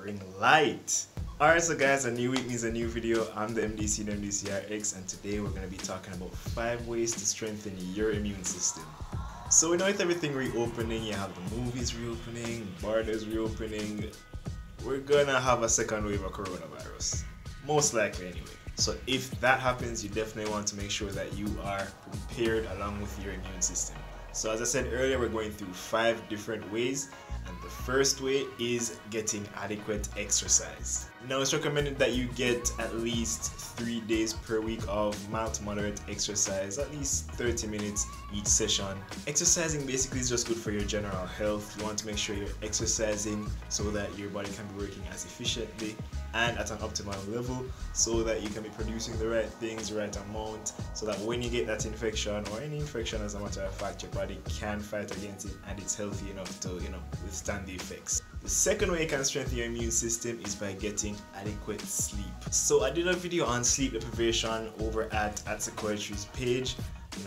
ring light. Alright, so guys, a new week means a new video. I'm the MDC and MDCRX, and today we're going to be talking about 5 ways to strengthen your immune system. So we know with everything reopening, you have the movies reopening, borders reopening, we're gonna have a second wave of coronavirus. Most likely anyway. So if that happens, you definitely want to make sure that you are prepared along with your immune system. So as I said earlier, we're going through 5 different ways, and the first way is getting adequate exercise. Now it's recommended that you get at least 3 days per week of mild to moderate exercise, at least 30 minutes each session. Exercising basically is just good for your general health. You want to make sure you're exercising so that your body can be working as efficiently and at an optimal level, so that you can be producing the right things, the right amount, so that when you get that infection or any infection, as a matter of fact, your body can fight against it and it's healthy enough to, withstand the effects. The second way you can strengthen your immune system is by getting adequate sleep. So I did a video on sleep deprivation over at Sequoia's page.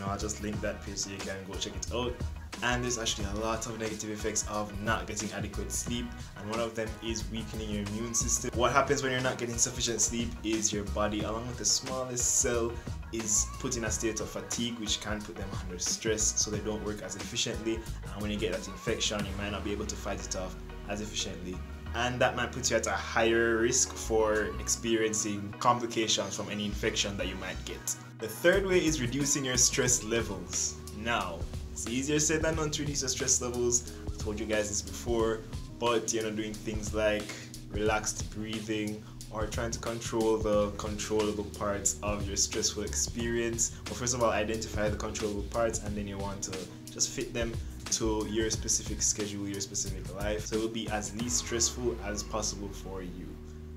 I'll just link that page so you can go check it out. And there's actually a lot of negative effects of not getting adequate sleep, and one of them is weakening your immune system. What happens when you're not getting sufficient sleep is your body, along with the smallest cell, is put in a state of fatigue, which can put them under stress, so they don't work as efficiently, and when you get that infection, you might not be able to fight it off as efficiently, and that might put you at a higher risk for experiencing complications from any infection that you might get. The third way is reducing your stress levels. Now, it's easier said than done to reduce your stress levels. I've told you guys this before, but doing things like relaxed breathing or trying to control the controllable parts of your stressful experience. Well, first of all, identify the controllable parts, and then you want to just fit them to your specific schedule, your specific life, so it will be as least stressful as possible for you.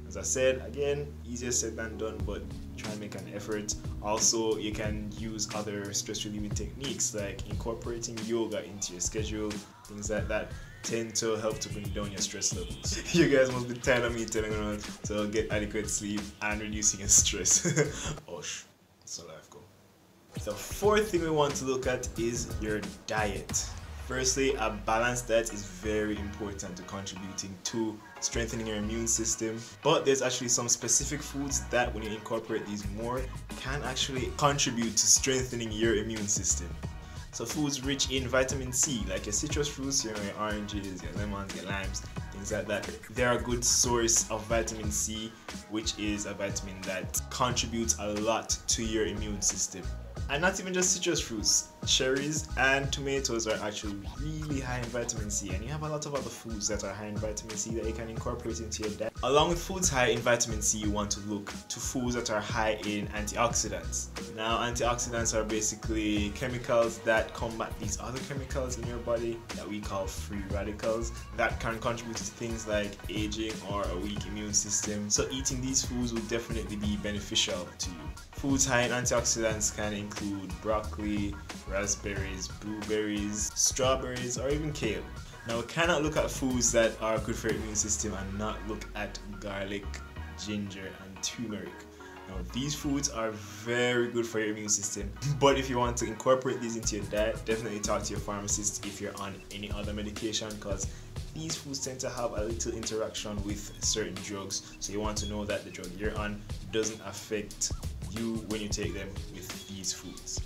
As I said, again, easier said than done, but try and make an effort. Also, you can use other stress relieving techniques like incorporating yoga into your schedule. Things like that tend to help to bring down your stress levels. You guys must be tired of me telling you to get adequate sleep and reducing your stress. Osh, that's how life go. The fourth thing we want to look at is your diet. Firstly, a balanced diet is very important to contributing to strengthening your immune system, but there's actually some specific foods that, when you incorporate these more, can actually contribute to strengthening your immune system. So foods rich in vitamin C, like your citrus fruits, your oranges, your lemons, your limes, things like that. They're a good source of vitamin C, which is a vitamin that contributes a lot to your immune system. And not even just citrus fruits, cherries and tomatoes are actually really high in vitamin C, and you have a lot of other foods that are high in vitamin C that you can incorporate into your diet. Along with foods high in vitamin C, you want to look to foods that are high in antioxidants. Now, antioxidants are basically chemicals that combat these other chemicals in your body that we call free radicals that can contribute to things like aging or a weak immune system. So eating these foods will definitely be beneficial to you. Foods high in antioxidants can include broccoli, raspberries, blueberries, strawberries, or even kale. Now, we cannot look at foods that are good for your immune system and not look at garlic, ginger, and turmeric. Now, these foods are very good for your immune system, but if you want to incorporate these into your diet, definitely talk to your pharmacist if you're on any other medication, because these foods tend to have a little interaction with certain drugs, so you want to know that the drug you're on doesn't affect you when you take them with these foods.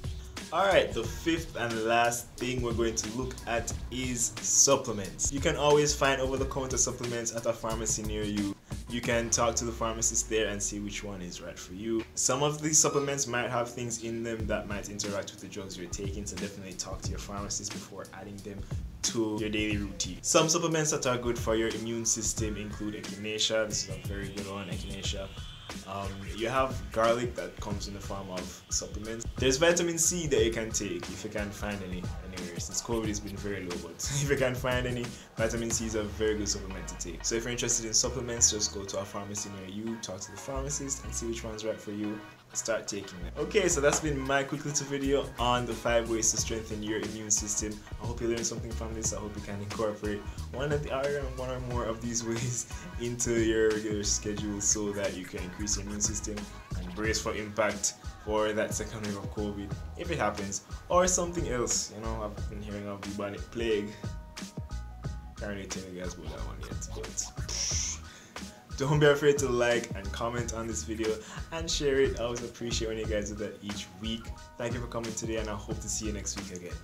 Alright, the fifth and last thing we're going to look at is supplements. You can always find over-the-counter supplements at a pharmacy near you. You can talk to the pharmacist there and see which one is right for you. Some of these supplements might have things in them that might interact with the drugs you're taking, so definitely talk to your pharmacist before adding them to your daily routine. Some supplements that are good for your immune system include echinacea. This is a very good one, echinacea. You have garlic that comes in the form of supplements. There's vitamin C that you can take if you can find any anywhere, since COVID has been very low, but if you can find any, vitamin C is a very good supplement to take. So if you're interested in supplements, just go to a pharmacy near you, talk to the pharmacist and see which one's right for you, start taking them. Okay, so that's been my quick little video on the 5 ways to strengthen your immune system. I hope you learned something from this. I hope you can incorporate one or more of these ways into your regular schedule so that you can increase your immune system and brace for impact for that second wave of COVID if it happens, or something else. I've been hearing of the bubonic plague. Can't really tell you guys about that one yet, but Don't be afraid to like and comment on this video and share it. I always appreciate when you guys do that each week. Thank you for coming today, and I hope to see you next week again.